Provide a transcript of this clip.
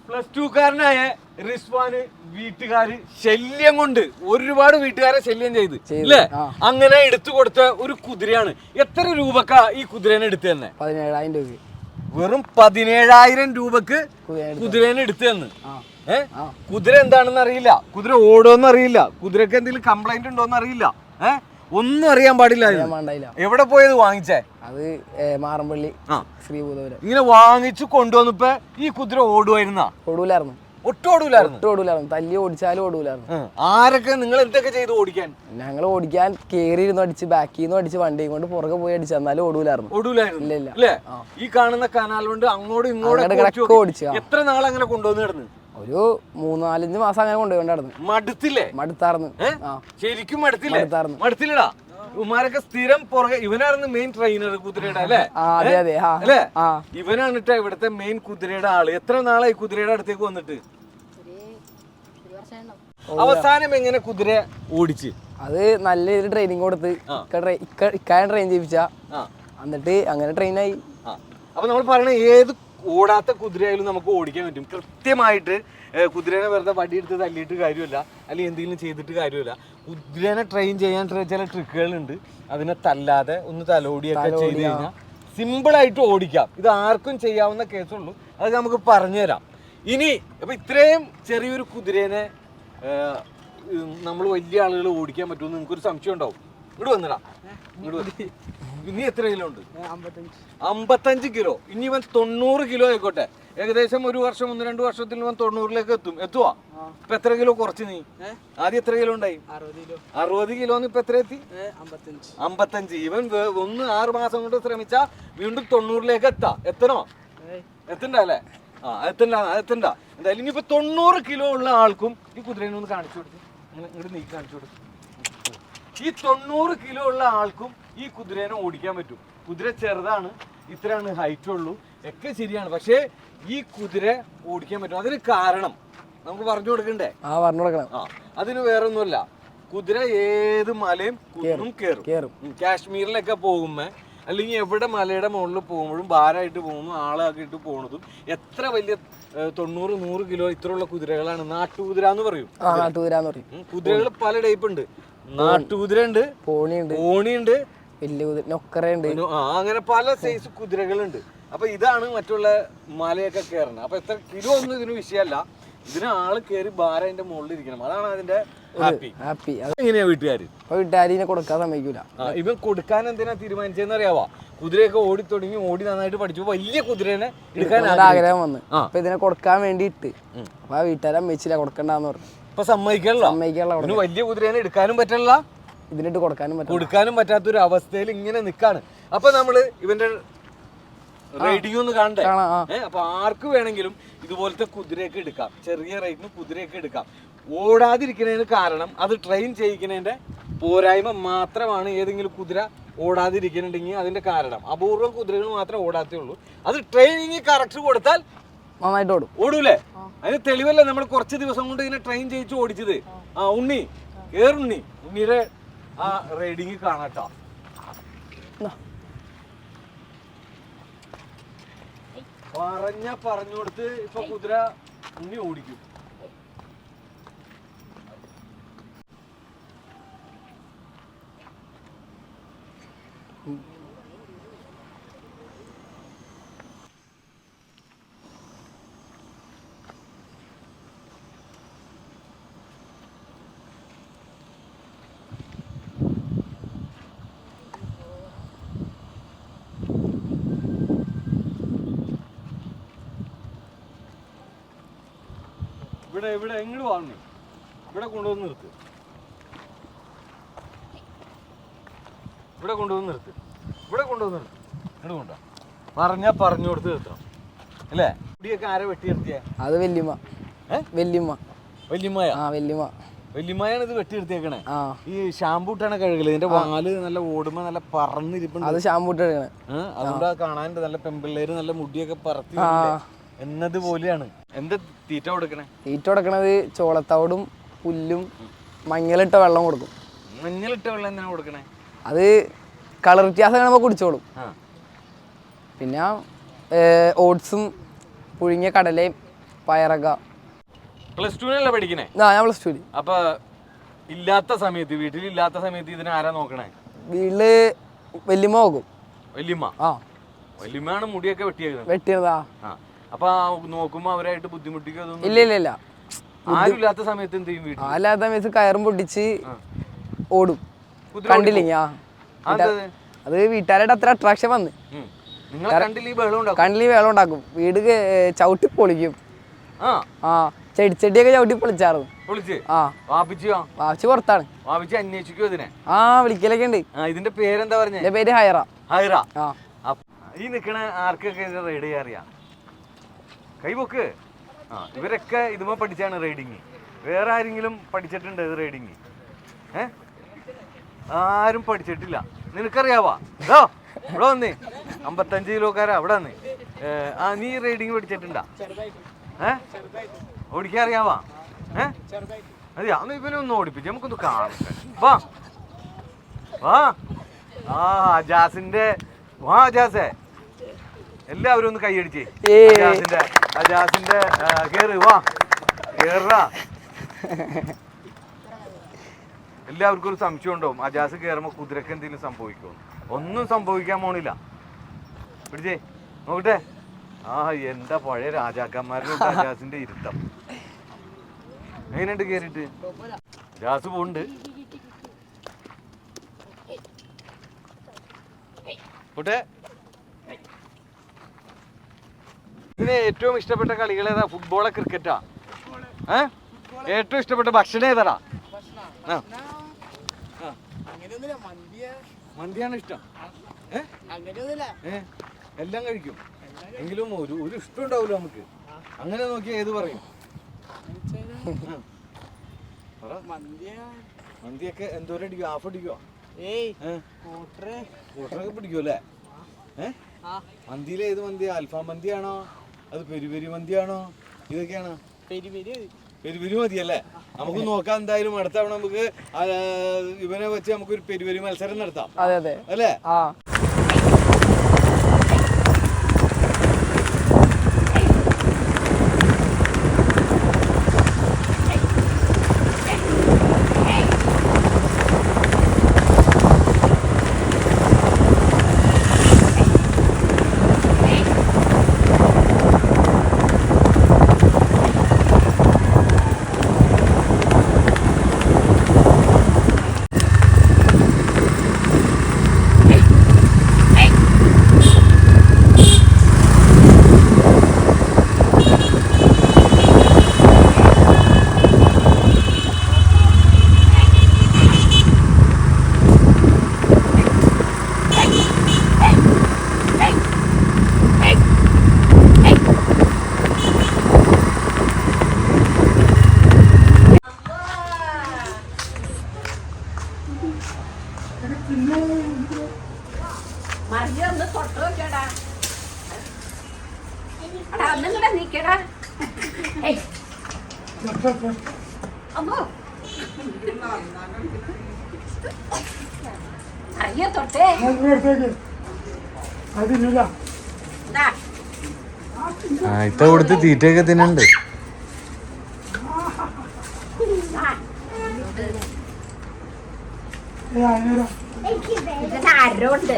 +2കാരനായ റിസ്വാന് വീട്ടുകാര് ശല്യം കൊണ്ട് ഒരുപാട് വീട്ടുകാരെ ശല്യം ചെയ്ത് അല്ലേ അങ്ങനെ എടുത്തു കൊടുത്ത ഒരു കുതിരയാണ്. എത്ര രൂപക്കാ ഈ കുതിരേനെ എടുത്തു തന്നെ? 17,000 രൂപ. വെറും 17,000 രൂപക്ക് കുതിരേനെ എടുത്തു തന്ന്. കുതിര എന്താണെന്ന് അറിയില്ല, കുതിര ഓടോന്ന് അറിയില്ല, കുതിരക്ക് എന്തെങ്കിലും കംപ്ലൈന്റ് ഉണ്ടോന്ന് അറിയില്ല, ഒന്നും അറിയാൻ പാടില്ല. എവിടെ പോയത് വാങ്ങിച്ചേ? അത് മാറമ്പള്ളി ശ്രീഭൂതപുരം. ഇങ്ങനെ വാങ്ങിച്ചു കൊണ്ടുവന്നപ്പോ ഈ കുതിര ഓടുവായിരുന്ന? ഓടൂലായിരുന്നു, ഒട്ടും ഓടൂലായിരുന്നു. തല്ലി ഓടിച്ചാലും ഓടൂലായിരുന്നു. ആരൊക്കെ നിങ്ങൾ എന്തൊക്കെ ചെയ്ത് ഓടിക്കാൻ? ഞങ്ങൾ ഓടിക്കാൻ കേറിയിരുന്ന് അടിച്ച് ബാക്കിൽ നിന്ന് അടിച്ച് വണ്ടിയും കൊണ്ട് പുറകെ പോയി അടിച്ചു, എന്നാലും ഓടൂലായിരുന്നു. അല്ലേ? ഈ കാണുന്ന കനാൽ കൊണ്ട് അങ്ങോട്ടും ഇങ്ങോട്ടും ഓടിച്ചു. എത്ര നാൾ അങ്ങനെ കൊണ്ടുവന്ന് കിടന്ന്? ഒരു 3-4 മാസം അങ്ങനെ കൊണ്ടുപോയിണ്ടായിരുന്നു. മടുത്തില്ലേ? മടുത്തായിരുന്നു, ശരിക്കും മടുത്തില്ലടാ. ഉമാരൊക്കെ സ്ഥിരം പുറകെ. ഇവനായിരുന്നു മെയിൻ ട്രെയിനർ കുതിരയുടെ അല്ലേ? അല്ലേ? ഇവനാണ് കേട്ടോ ഇവിടുത്തെ മെയിൻ കുതിരയുടെ ആള്. എത്ര നാളായി കുതിരയുടെ അടുത്തേക്ക് വന്നിട്ട്? അവസാനം എങ്ങനെ കുതിര ഓടിച്ച്? അത് നല്ല രീതിയിൽ ട്രെയിനിങ് കൊടുത്ത് ഇക്കാരെ ട്രെയിൻ ചെയ്യിപ്പിച്ച, എന്നിട്ട് അങ്ങനെ ട്രെയിനായി. അപ്പൊ നമ്മൾ പറയണ ഏത് ഓടാത്ത കുതിരയായാലും നമുക്ക് ഓടിക്കാൻ പറ്റും. കൃത്യമായിട്ട് കുതിരേനെ വെറുതെ വടിയെടുത്ത് തല്ലിയിട്ട് കാര്യമില്ല, അല്ലെങ്കിൽ എന്തെങ്കിലും ചെയ്തിട്ട് കാര്യമില്ല. കുതിരേനെ ട്രെയിൻ ചെയ്യാൻ ചില ട്രിക്കുകളുണ്ട്. അതിനെ തല്ലാതെ ഒന്ന് തലോടിയൊക്കെ ചെയ്ത് കഴിഞ്ഞാൽ സിമ്പിളായിട്ട് ഓടിക്കാം. ഇത് ആർക്കും ചെയ്യാവുന്ന കേസുള്ളൂ, അത് നമുക്ക് പറഞ്ഞു തരാം. ഇനി അപ്പൊ ഇത്രയും ചെറിയൊരു കുതിരേനെ നമ്മൾ വലിയ ആളുകൾ ഓടിക്കാൻ പറ്റുമെന്ന് നിങ്ങൾക്കൊരു സംശയം ഉണ്ടാവും. ഇങ്ങോട്ട് വന്നിടാ, ഇങ്ങോട്ട്. ഇനി എത്ര കിലോ ഉണ്ട്? 55 കിലോ. ഇനി ഇവൻ 90 കിലോ ആയിക്കോട്ടെ. ഏകദേശം 1 വർഷം 1-2 വർഷത്തിൽ ഇവൻ 90ലേക്ക് എത്തുവാ. ഇപ്പൊ എത്ര കിലോ കുറച്ച് നീ? ആദ്യം എത്ര കിലോ ഉണ്ടായി? 60 കിലോന്ന് ഇപ്പൊ എത്ര എത്തി? 55. ഇവൻ 6 മാസം കൊണ്ട് ശ്രമിച്ചാ വീണ്ടും 90ലേക്ക് എത്തണോ? എത്തണ്ട അല്ലേ? എത്തണ്ട. എന്തായാലും ഇനിയിപ്പോ 90 കിലോ ഉള്ള ആൾക്കും ഈ കുതിരേനെ ഒന്ന് കാണിച്ചു കൊടുത്തു. ഇങ്ങോട്ട് നീ കാണിച്ചു കൊടുത്തു. ഈ 90 കിലോ ഉള്ള ആൾക്കും ഈ കുതിരേനെ ഓടിക്കാൻ പറ്റും. കുതിര ചെറുതാണ്, ഇത്രയാണ് ഹൈറ്റ് ഉള്ളൂ, ഒക്കെ ശരിയാണ്. പക്ഷേ ഈ കുതിര ഓടിക്കാൻ പറ്റും. അതിന് കാരണം നമുക്ക് പറഞ്ഞു കൊടുക്കണ്ടേ? അതിന് വേറെ ഒന്നുമല്ല, കുതിര ഏത് മലയും കുന്നും കയറും. കാശ്മീരിലൊക്കെ പോകുമ്പോ അല്ലെങ്കിൽ എവിടെ മലയുടെ മുകളിൽ പോകുമ്പോഴും ഭാരമായിട്ട് പോകുന്നു, ആളാക്കിയിട്ട് പോകുന്നതും എത്ര വലിയ 90-100 കിലോ ഇത്രയുള്ള കുതിരകളാണ് നാട്ടുകുതിര എന്ന് പറയും. കുതിരകൾ പല ടൈപ്പ് ഉണ്ട്. നാട്ടുകുതിര ഉണ്ട്, പോണിയുണ്ട്, അങ്ങനെ പല സൈസ് കുതിരകളുണ്ട്. അപ്പൊ ഇതാണ് മറ്റുള്ള മലയൊക്കെ കയറുന്നത്. അപ്പൊ എത്ര കിലോ ഒന്നും ഇതിന് വിഷയമല്ല, ഇതിന് ആള് കയറി ഭാരം അതിന്റെ മുകളിൽ ഇരിക്കണം. അതാണ് അതിന്റെ ഹാപ്പി. എങ്ങനെയാ വീട്ടുകാരിനെ കൊടുക്കാൻ സമ്മതിക്കൂല. ഇവൻ കൊടുക്കാൻ എന്തിനാ തീരുമാനിച്ചതെന്ന് അറിയാവാ? കുതിരയൊക്കെ ഓടി തുടങ്ങി, ഓടി നന്നായിട്ട് പഠിച്ചു, വലിയ കുതിരേനെ എടുക്കാൻ ആഗ്രഹം വന്നു. അപ്പൊ ഇതിനെ കൊടുക്കാൻ വേണ്ടി ഇട്ട്, അപ്പൊ വീട്ടുകാരെ അമ്മച്ചില്ല, കൊടുക്കണ്ടെന്ന് പറഞ്ഞു. ഇപ്പൊ സമ്മതിക്കണല്ലോ. വലിയ കുതിരേനെ എടുക്കാനും പറ്റില്ല, ഇതിനിട്ട് കൊടുക്കാനും പറ്റാത്തൊരു അവസ്ഥയിൽ ഇങ്ങനെ നിക്കാണ്. അപ്പൊ നമ്മള് ഇവന്റെ റൈഡിംഗ് ഒന്ന് കാണണ്ടേ? അപ്പൊ ആർക്ക് വേണമെങ്കിലും ഇതുപോലത്തെ കുതിരയൊക്കെ എടുക്കാം. ചെറിയ റേറ്റിന് കുതിരയൊക്കെ എടുക്കാം. ഓടാതിരിക്കുന്നതിന് കാരണം അത് ട്രെയിൻ ചെയ്യിക്കുന്നതിന്റെ പോരായ്മ മാത്രമാണ്. ഏതെങ്കിലും കുതിര ഓടാതിരിക്കുന്നുണ്ടെങ്കിൽ അതിന്റെ കാരണം അപൂർവം കുതിരകൾ മാത്രമേ ഓടാത്തേ ഉള്ളൂ. അത് ട്രെയിനിങ് കറക്റ്റ് കൊടുത്താൽ നന്നായിട്ട് ഓടൂലേ? അതിന് തെളിവല്ലേ നമ്മൾ കുറച്ച് ദിവസം കൊണ്ട് ഇതിനെ ട്രെയിൻ ചെയ്യിച്ച് ഓടിച്ചത്. ഉണ്ണി കേറുണ്ണി, ഉണ്ണിയുടെ ആ റൈഡിങ് കാണാട്ടോ. പറഞ്ഞു കൊടുത്ത് ഇപ്പൊ കുതിര ഉണ്ണി ഓടിക്കും. ഇവിടെ എങ്ങോട്ട് വാങ്ങി ഇവിടെ കൊണ്ടുവന്ന് നിർത്ത്. ഇങ്ങോട്ട് കൊണ്ടോ. പറഞ്ഞു കൊടുത്ത് നിർത്തണം അല്ലേ? മുടിയൊക്കെ ആരെ വെട്ടി നിർത്തിയ? അത് വല്യമ്മയാണ് ഇത് വെട്ടി നിർത്തിയേക്കണേ. ഈ ഷാമ്പൂ ഇട്ടാണ് കഴുകല്. ഇതിന്റെ വാല് നല്ല ഓടുമ്പോ നല്ല പറന്നിരിപ്പുണ്ട്. അത് ഷാമ്പൂ ഇട്ടാണ്. അതുകൊണ്ട് കാണാൻ നല്ല പെമ്പിള്ളേര് നല്ല മുടിയൊക്കെ പറത്തി എന്നതുപോലെയാണ്. എന്താ തീറ്റ കൊടുക്കണത്? ചോളത്തവിടും പുല്ലും മഞ്ഞളിട്ട വെള്ളം കൊടുക്കും. മഞ്ഞളിട്ട വെള്ളം എന്തിനാ കൊടുക്കണേ? അത് കളർ വ്യത്യാസം കാണുമ്പോൾ കുടിച്ചോളും. പിന്നെ ഓട്സും പുഴുങ്ങിയ കടലയും പയറൊക്കെ. +2 പഠിക്കണേ? ഞാൻ +2. അപ്പൊ ഇല്ലാത്ത സമയത്ത്, വീട്ടിലില്ലാത്ത സമയത്ത് ഇതിനെ ആരാ നോക്കണേ? വീട്ടില് വല്യമ്മ നോക്കും. വല്യമ്മ? ആ, വല്യമ്മയാണ് മുടിയൊക്കെ വെട്ടിയതാ. അപ്പൊ നോക്കുമ്പോ അവരായിട്ട് ബുദ്ധിമുട്ടിക്കോ? ഇല്ല. ആരും ഇല്ലാത്ത സമയത്ത് എന്ത് ചെയ്യും? അല്ലാത്ത സമയത്ത് കയറും പൊട്ടിച്ച് ഓടും. കണ്ടില്ല? അത് വീട്ടുകാരായിട്ട് അത്ര അട്രാക്ഷൻ വന്ന് കണ്ടില് വെള്ളം ഉണ്ടാക്കും. വീട് ചവിട്ടി പൊളിക്കും. ആ, ചെടിച്ചെടിയൊക്കെ ചവിട്ടി പൊളിച്ചായിരുന്നു. വാപ്പിച്ച് പുറത്താണ്. ആ, വിളിക്കലൊക്കെ ഉണ്ട്. ഇതിന്റെ പേരെന്താ പറഞ്ഞ? എന്റെ പേര് ഹൈറ. ഈ നിക്കണ ആർക്കൊക്കെ റൈഡ് ചെയ്യാൻ അറിയാം? കൈപോക്ക്. ഇവരൊക്കെ ഇതുമ്പോ പഠിച്ചാണ് റൈഡിങ്. വേറെ ആരെങ്കിലും പഠിച്ചിട്ടുണ്ട് ഇത് റൈഡിങ്? ആരും പഠിച്ചിട്ടില്ല. നിനക്കറിയാവാ? ഇവിടെ വന്നേ, 55 കിലോക്കാരാ ഇവിടെ വന്നേ. നീ റൈഡിങ് പഠിച്ചിട്ടുണ്ടാ? ഓടിക്കാൻ അറിയാവാ? അതെയാ? അന്ന് ഇവനെ ഒന്ന് ഓടിപ്പിച്ച് നമുക്കൊന്ന് കാണട്ടെ. വാ വാ. അജാസിന്റെ അജാസേ, എല്ലാവരും ഒന്ന് കൈയടിച്ചേ. അജാസിന്റെ കേറ്. വാ കേറാ. എല്ലാവർക്കും ഒരു സംശയം ഉണ്ടാവും, അജാസ് കയറുമ്പോ കുതിരക്ക് എന്തെങ്കിലും സംഭവിക്കുമോ? ഒന്നും സംഭവിക്കാൻ പോണില്ല. പിടിച്ചേ നോക്കട്ടെ. എന്താ പഴയ രാജാക്കന്മാരിലോട്ട് അജാസിന്റെ ഇരുത്തം. എങ്ങനെയുണ്ട് കേറിട്ട്? അജാസ് പോണ്ട്. പോട്ടെ. ഇതിന് ഏറ്റവും ഇഷ്ടപ്പെട്ട കളികൾ ഏതാ? ഫുട്ബോളാ, ക്രിക്കറ്റാ? ഏറ്റവും ഇഷ്ടപ്പെട്ട ഭക്ഷണം ഏതാടാ? മന്തിയാണ് ഇഷ്ടം? എല്ലാം കഴിക്കും. എങ്കിലും ഒരു ഇഷ്ടം ഉണ്ടാവില്ല നമുക്ക്. അങ്ങനെ നോക്കിയാ ഏത് പറയും? മന്തിയൊക്കെ എന്തോരം അടിക്കും? ഹാഫ് അടിക്കുവോ? കൂട്ടറൊക്കെ പിടിക്കും അല്ലേ? മന്തിയിൽ ഏത് മന്തിയാ? അൽഫാം മന്തിയാണോ? അത് പെരി പെരി മന്തിയാണോ? ഇതൊക്കെയാണോ? പെരി പെരി മതിയല്ലേ? നമുക്ക് നോക്കാം. എന്തായാലും അടുത്ത തവണ നമുക്ക് ഇവനെ വെച്ച് നമുക്കൊരു പെരി പെരി മത്സരം നടത്താം അല്ലേ? ഇത്ത കൊടുത്ത് തീറ്റയൊക്കെ തിന്നുണ്ട്. ആരോണ്ട്